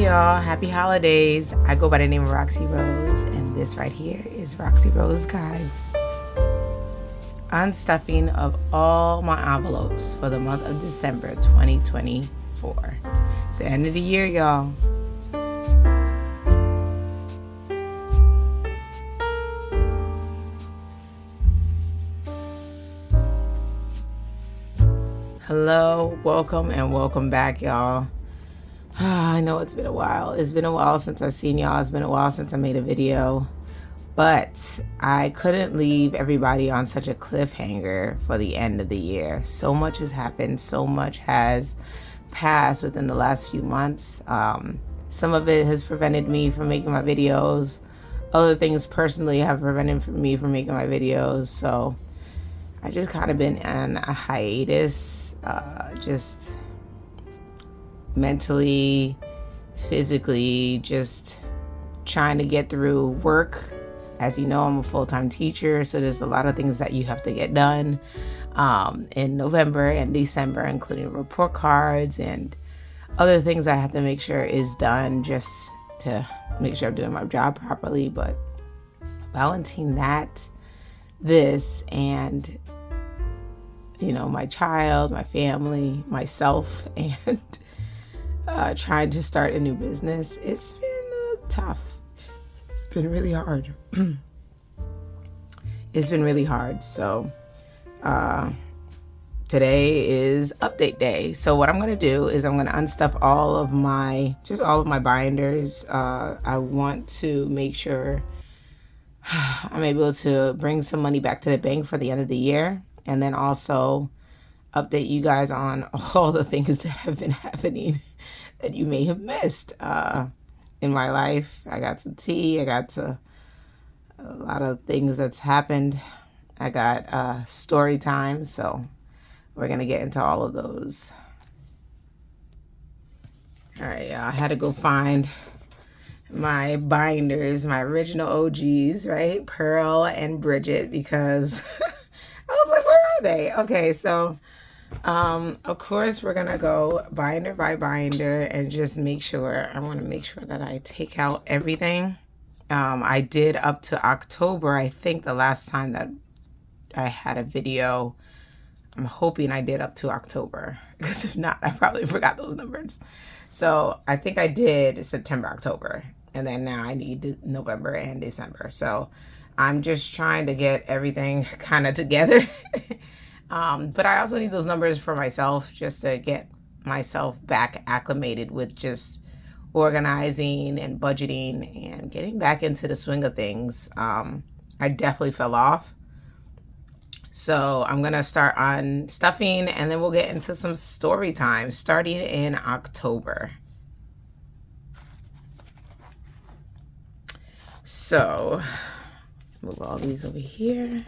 y'all. Happy holidays. I go by the name of Roxy Rose, and this right here is Roxy Rose Guides. Unstuffing of all my envelopes for the month of December 2024. It's the end of the year, y'all. Hello, welcome, and welcome back, y'all. I know it's been a while. It's been a while since I've seen y'all. It's been a while since I made a video. But I couldn't leave everybody on such a cliffhanger for the end of the year. So much has happened. So much has passed within the last few months. Some of it has prevented me from making my videos. Other things personally have prevented me from making my videos. So I just kind of been on a hiatus. Just mentally, physically, just trying to get through work. As you know, I'm a full-time teacher, so there's a lot of things that you have to get done in November and December, including report cards and other things I have to make sure is done just to make sure I'm doing my job properly. But balancing this, and my child, my family, myself, and trying to start a new business, it's been tough. It's been really hard. It's been really hard. So today is update day. So what I'm going to do is I'm going to unstuff all of my binders. I want to make sure I'm able to bring some money back to the bank for the end of the year. And then also update you guys on all the things that have been happening that you may have missed in my life. I got some tea. I got a lot of things that's happened. I got story time. So we're going to get into all of those. All right, y'all. I had to go find my binders, my original OGs, right? Pearl and Bridget, because I was like, where are they? Okay, so of course we're gonna go binder by binder and just make sure. I want to make sure that I take out everything. I did up to October. I think the last time that I had a video, I'm hoping I did up to October, because if not, I probably forgot those numbers. So I think I did September, October, and then now I need November and December. So I'm just trying to get everything kind of together. But I also need those numbers for myself, just to get myself back acclimated with just organizing and budgeting and getting back into the swing of things. I definitely fell off. So I'm going to start on stuffing, and then we'll get into some story time starting in October. So let's move all these over here.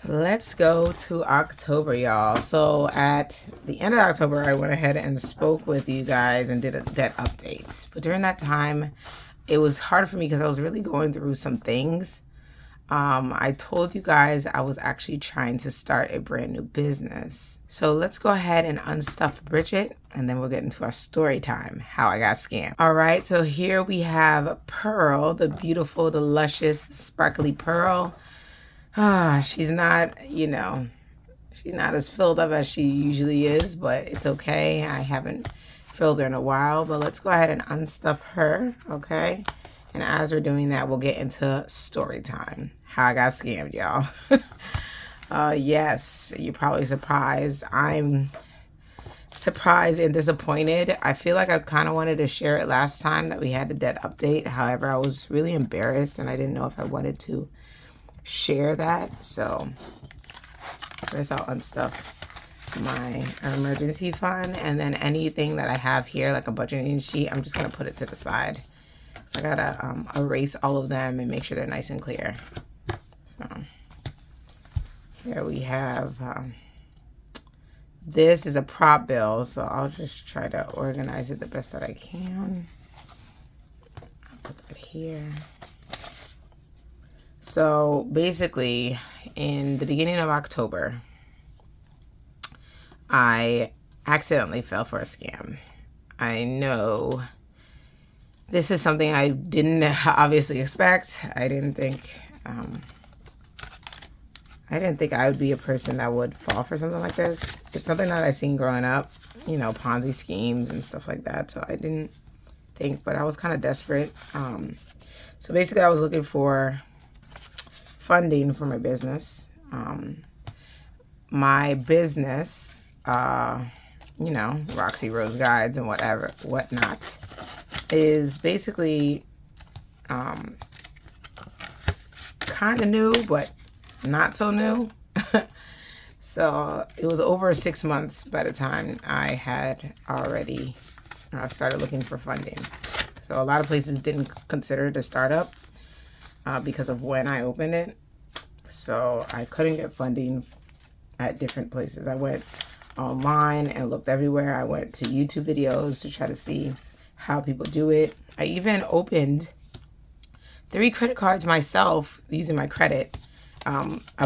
Let's go to October, y'all. So at the end of October, I went ahead and spoke with you guys and did a debt update. But during that time, it was hard for me because I was really going through some things. I told you guys I was actually trying to start a brand new business. So let's go ahead and unstuff Bridget, and then we'll get into our story time, how I got scammed. All right, so here we have Pearl, the beautiful, the luscious, the sparkly Pearl. She's not, she's not as filled up as she usually is, but it's okay. I haven't filled her in a while, but let's go ahead and unstuff her, okay? And as we're doing that, we'll get into story time, how I got scammed, y'all. Yes, you're probably surprised. I'm surprised and disappointed. I feel like I kind of wanted to share it last time that we had the debt update. However, I was really embarrassed, and I didn't know if I wanted to share that. So first I'll unstuff my emergency fund, and then anything that I have here, like a budgeting sheet, I'm just going to put it to the side. I gotta erase all of them and make sure they're nice and clear. So here we have this is a prop bill, so I'll just try to organize it the best that I can. I'll put that here. So basically, in the beginning of October, I accidentally fell for a scam. I know this is something I didn't obviously expect. I didn't think I would be a person that would fall for something like this. It's something that I've seen growing up, you know, Ponzi schemes and stuff like that. So I didn't think, but I was kind of desperate. So basically I was looking for funding for my business. My business, you know, Roxy Rose Guides and whatnot, is basically kind of new, but not so new. So it was over 6 months by the time I had already started looking for funding. So a lot of places didn't consider it a startup because of when I opened it. So I couldn't get funding at different places. I went online and looked everywhere. I went to YouTube videos to try to see how people do it. I even opened 3 credit cards myself using my credit,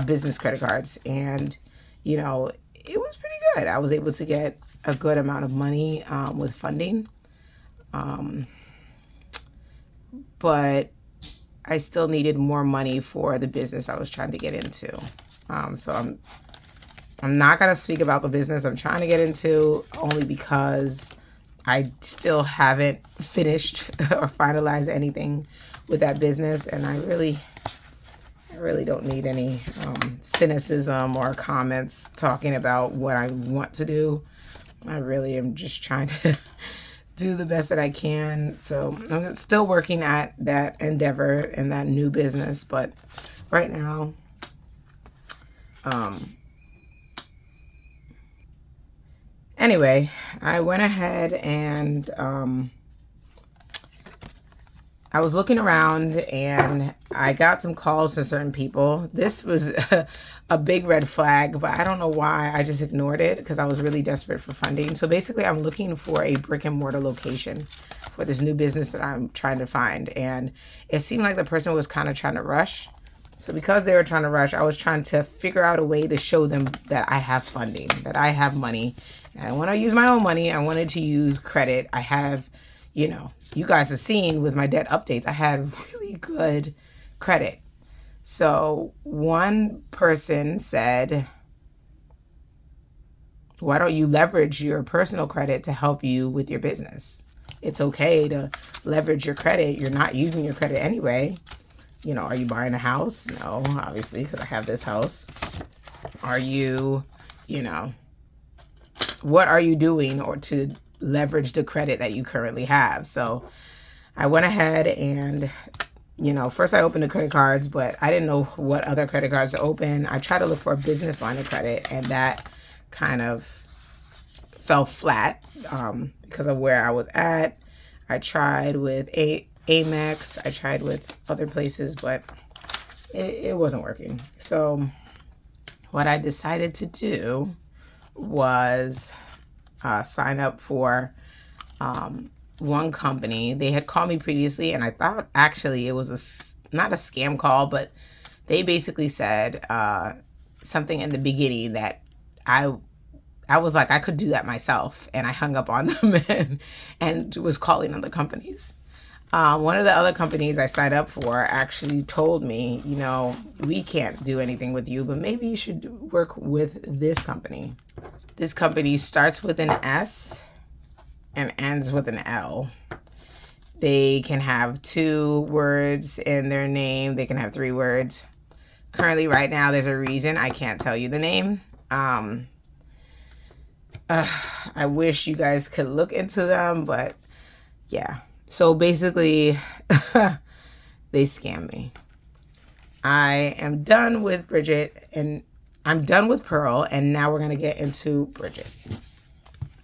business credit cards. And, you know, it was pretty good. I was able to get a good amount of money with funding. But I still needed more money for the business I was trying to get into. So I'm not going to speak about the business I'm trying to get into, only because I still haven't finished or finalized anything with that business. And I really don't need any cynicism or comments talking about what I want to do. I really am just trying to do the best that I can. So I'm still working at that endeavor and that new business, but right now, anyway, I went ahead and I was looking around and I got some calls to certain people. This was a big red flag, but I don't know why. I just ignored it because I was really desperate for funding. So basically, I'm looking for a brick and mortar location for this new business that I'm trying to find. And it seemed like the person was kind of trying to rush. So because they were trying to rush, I was trying to figure out a way to show them that I have funding, that I have money. And I don't want to use my own money. I wanted to use credit. I have, you know, you guys have seen with my debt updates, I had really good credit. So one person said, why don't you leverage your personal credit to help you with your business? It's okay to leverage your credit. You're not using your credit anyway. You know, are you buying a house? No, obviously, because I have this house. Are you, you know, what are you doing or to leverage the credit that you currently have? So I went ahead and, you know, first I opened the credit cards, but I didn't know what other credit cards to open. I tried to look for a business line of credit, and that kind of fell flat because of where I was at. I tried with Amex. I tried with other places, but it wasn't working. So what I decided to do was sign up for one company. They had called me previously, and I thought actually it was not a scam call, but they basically said something in the beginning that I was like, I could do that myself, and I hung up on them and was calling other companies. One of the other companies I signed up for actually told me, you know, we can't do anything with you, but maybe you should work with this company. This company starts with an S and ends with an L. They can have 2 words in their name. They can have 3 words. Currently, right now, there's a reason I can't tell you the name. I wish you guys could look into them, but yeah. So basically, they scam me. I am done with Bridget, and I'm done with Pearl, and now we're going to get into Bridget.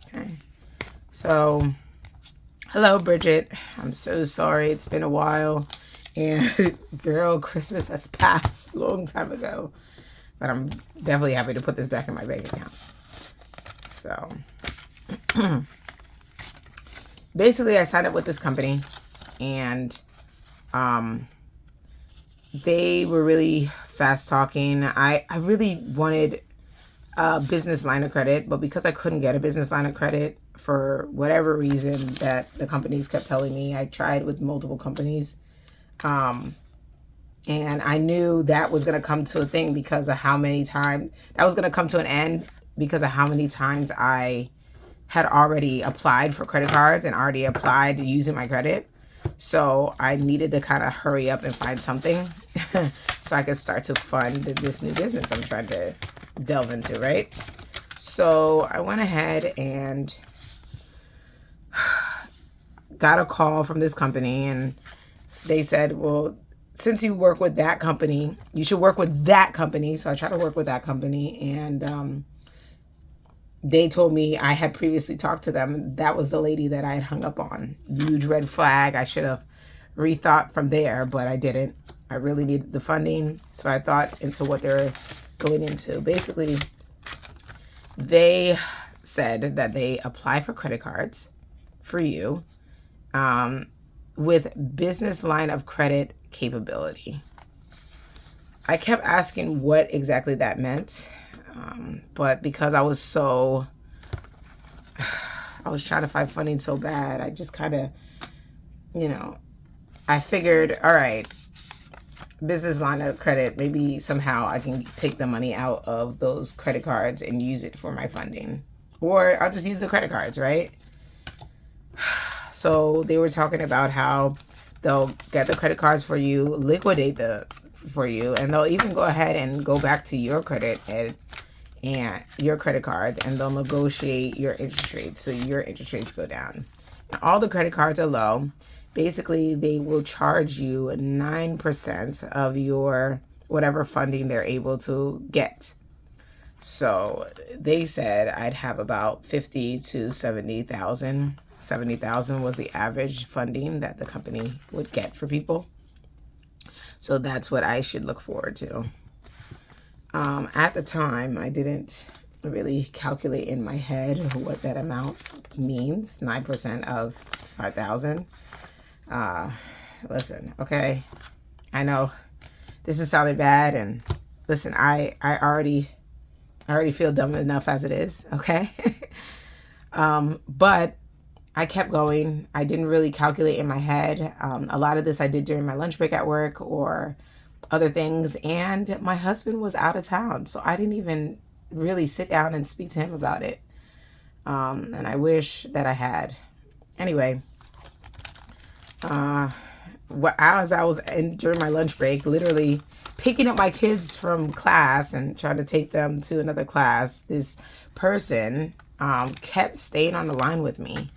Okay. So, hello, Bridget. I'm so sorry. It's been a while. And girl, Christmas has passed a long time ago. But I'm definitely happy to put this back in my bank account. So, basically, I signed up with this company, and they were really fast talking. I really wanted a business line of credit, but because I couldn't get a business line of credit for whatever reason that the companies kept telling me. I tried with multiple companies. And I knew that was going to come to a thing because of how many times that was going to come to an end because of how many times I had already applied for credit cards and already applied using my credit. So I needed to kind of hurry up and find something so I could start to fund this new business I'm trying to delve into, right? So I went ahead and got a call from this company, and they said, well, since you work with that company, you should work with that company. So I tried to work with that company, and they told me I had previously talked to them. That was the lady that I had hung up on. Huge red flag. I should have rethought from there, but I didn't. I really needed the funding, so I thought into what they're going into. Basically, they said that they apply for credit cards for you with business line of credit capability. I kept asking what exactly that meant, but because I was trying to find funding so bad, I just kind of, I figured, all right, business line of credit, maybe somehow I can take the money out of those credit cards and use it for my funding, or I'll just use the credit cards, right? So they were talking about how they'll get the credit cards for you, liquidate for you, and they'll even go ahead and go back to your credit and your credit card, and they'll negotiate your interest rates so your interest rates go down. And all the credit cards are low. Basically, they will charge you 9% of your whatever funding they're able to get. So they said I'd have about 50 to 70,000. 70,000 was the average funding that the company would get for people. So that's what I should look forward to. At the time, I didn't really calculate in my head what that amount means. 9% of 5,000. Listen, okay, I know this is sounding bad, and listen, I already feel dumb enough as it is, okay? But I kept going. I didn't really calculate in my head. A lot of this I did during my lunch break at work or other things. And my husband was out of town, so I didn't even really sit down and speak to him about it. And I wish that I had. Anyway, as I was during my lunch break, literally picking up my kids from class and trying to take them to another class, this person kept staying on the line with me.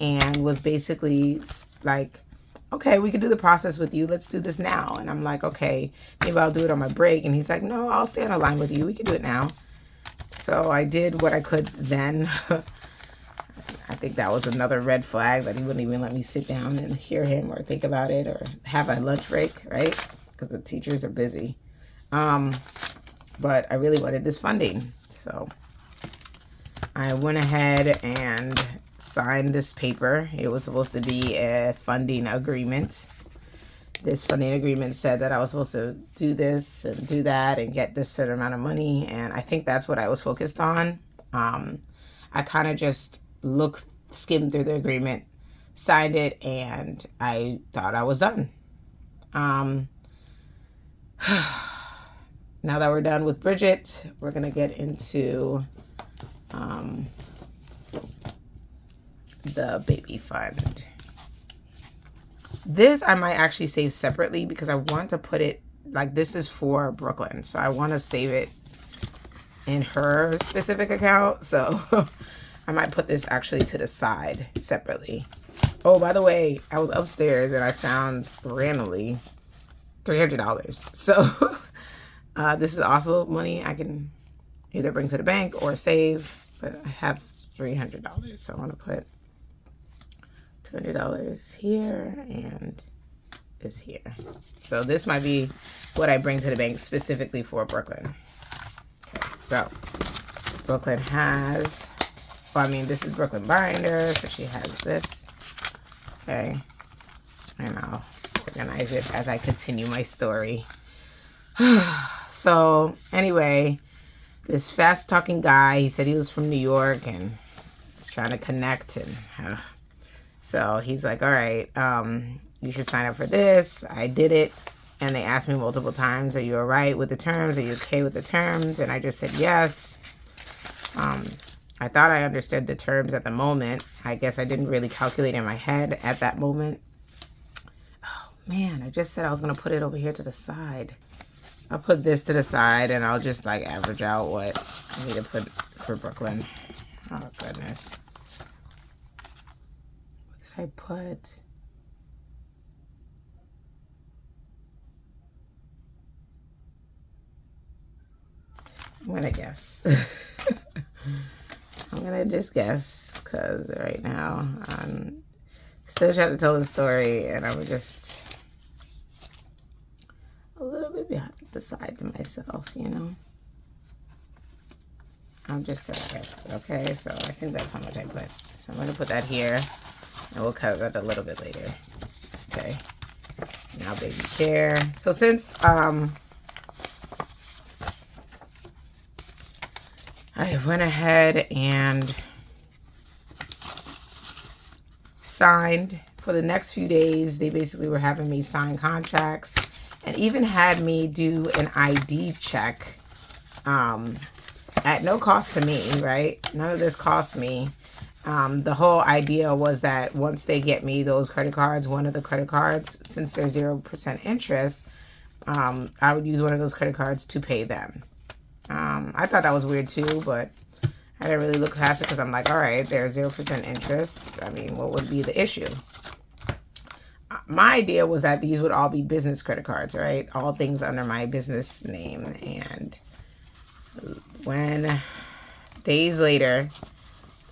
And was basically like, okay, we can do the process with you. Let's do this now. And I'm like, okay, maybe I'll do it on my break. And he's like, no, I'll stay on the line with you. We can do it now. So I did what I could then. I think that was another red flag that he wouldn't even let me sit down and hear him or think about it or have a lunch break, right? Because the teachers are busy. But I really wanted this funding. So I went ahead and signed this paper. It was supposed to be a funding agreement. This funding agreement said that I was supposed to do this and do that and get this certain amount of money, and I think that's what I was focused on. I kind of just skimmed through the agreement, signed it, and I thought I was done. Now that we're done with Bridget, we're gonna get into the baby fund. This I might actually save separately because I want to put it like this is for Brooklyn. So I want to save it in her specific account. So I might put this actually to the side separately. Oh, by the way, I was upstairs and I found randomly $300. So this is also money I can either bring to the bank or save, but I have $300. So I want to put $200 here and this here. So this might be what I bring to the bank specifically for Brooklyn. Okay, so Brooklyn has, this is Brooklyn binder, so she has this. Okay, and I'll organize it as I continue my story. So anyway, this fast talking guy, he said he was from New York and trying to connect, and so he's like, all right, you should sign up for this. I did it, and they asked me multiple times, are you all right with the terms? Are you okay with the terms? And I just said yes. I thought I understood the terms at the moment. I guess I didn't really calculate in my head at that moment. Oh man, I just said I was gonna put it over here to the side. I'll put this to the side, and I'll just like average out what I need to put for Brooklyn. Oh goodness. What did I put? I'm gonna guess. I'm gonna just guess, because right now I'm still trying to tell the story, and I'm just a little bit behind the side to myself, you know. I'm just gonna guess. Okay, so I think that's how much I put. So I'm gonna put that here, and we'll cut that a little bit later. Okay. Now baby care. So since I went ahead and signed for the next few days, they basically were having me sign contracts and even had me do an ID check at no cost to me, right? None of this cost me. The whole idea was that once they get me those credit cards, one of the credit cards, since they're 0% interest, I would use one of those credit cards to pay them. I thought that was weird too, but I didn't really look past it because I'm like, all right, they're 0% interest. I mean, what would be the issue? My idea was that these would all be business credit cards, right? All things under my business name. And when days later,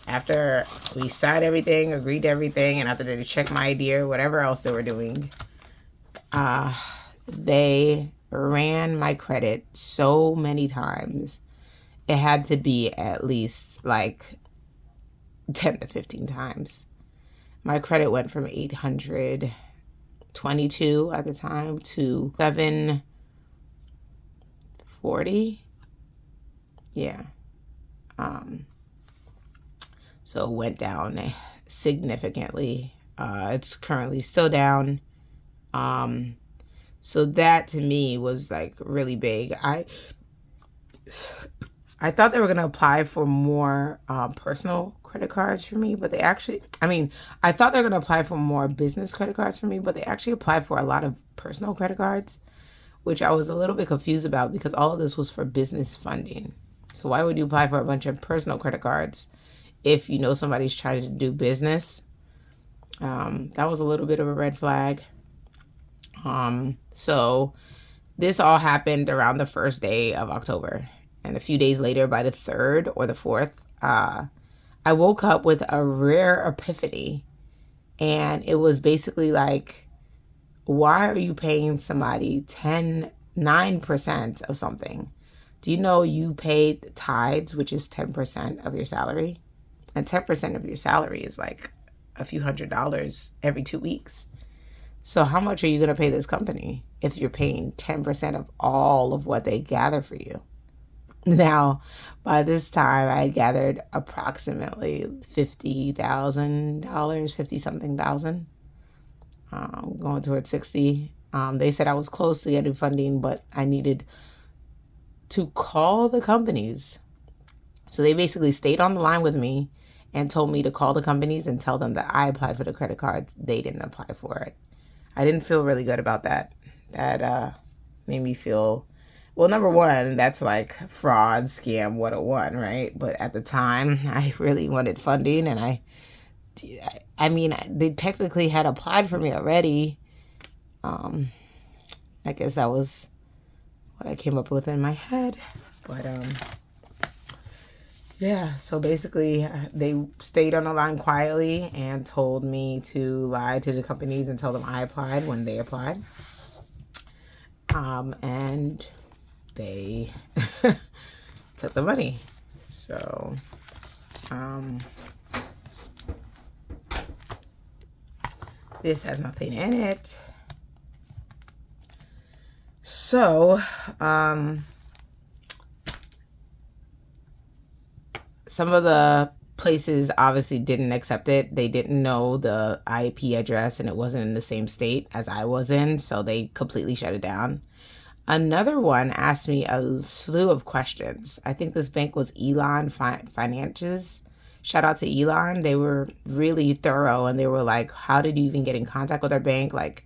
after we signed everything, agreed to everything, and after they checked my ID or whatever else they were doing, they ran my credit so many times. It had to be at least like 10 to 15 times. My credit went from 822 at the time to 740. Yeah. So it went down significantly. It's currently still down. So that to me was like really big. I thought they were going to apply for more personal credit cards for me, but they actually, I thought they were going to apply for more business credit cards for me, but they actually applied for a lot of personal credit cards, which I was a little bit confused about because all of this was for business funding. So why would you apply for a bunch of personal credit cards if you know somebody's trying to do business? That was a little bit of a red flag. So this all happened around the first day of October. And a few days later, by the 3rd or the 4th, I woke up with a rare epiphany. And it was basically like, why are you paying somebody 9% of something? Do you know you paid tithes, which is 10% of your salary? And 10% of your salary is like a few $100s every 2 weeks. So how much are you going to pay this company if you're paying 10% of all of what they gather for you? Now, by this time, I gathered approximately $50,000, 50 something thousand, going towards 60. They said I was close to getting funding, but I needed to call the companies. So they basically stayed on the line with me and told me to call the companies and tell them that I applied for the credit cards. They didn't apply for it. I didn't feel really good about that. That made me feel, well, number one, that's like fraud, scam 101, right? But at the time, I really wanted funding, and they technically had applied for me already. I guess that was what I came up with in my head. But yeah, so basically they stayed on the line quietly and told me to lie to the companies and tell them I applied when they applied. And they took the money. So this has nothing in it. So some of the places obviously didn't accept it. They didn't know the IP address and it wasn't in the same state as I was in, so they completely shut it down. Another one asked me a slew of questions. I think this bank was Elon Finances. Shout out to Elon. They were really thorough and they were like, how did you even get in contact with our bank? Like,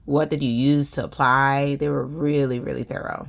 what did you use to apply? They were really, really thorough.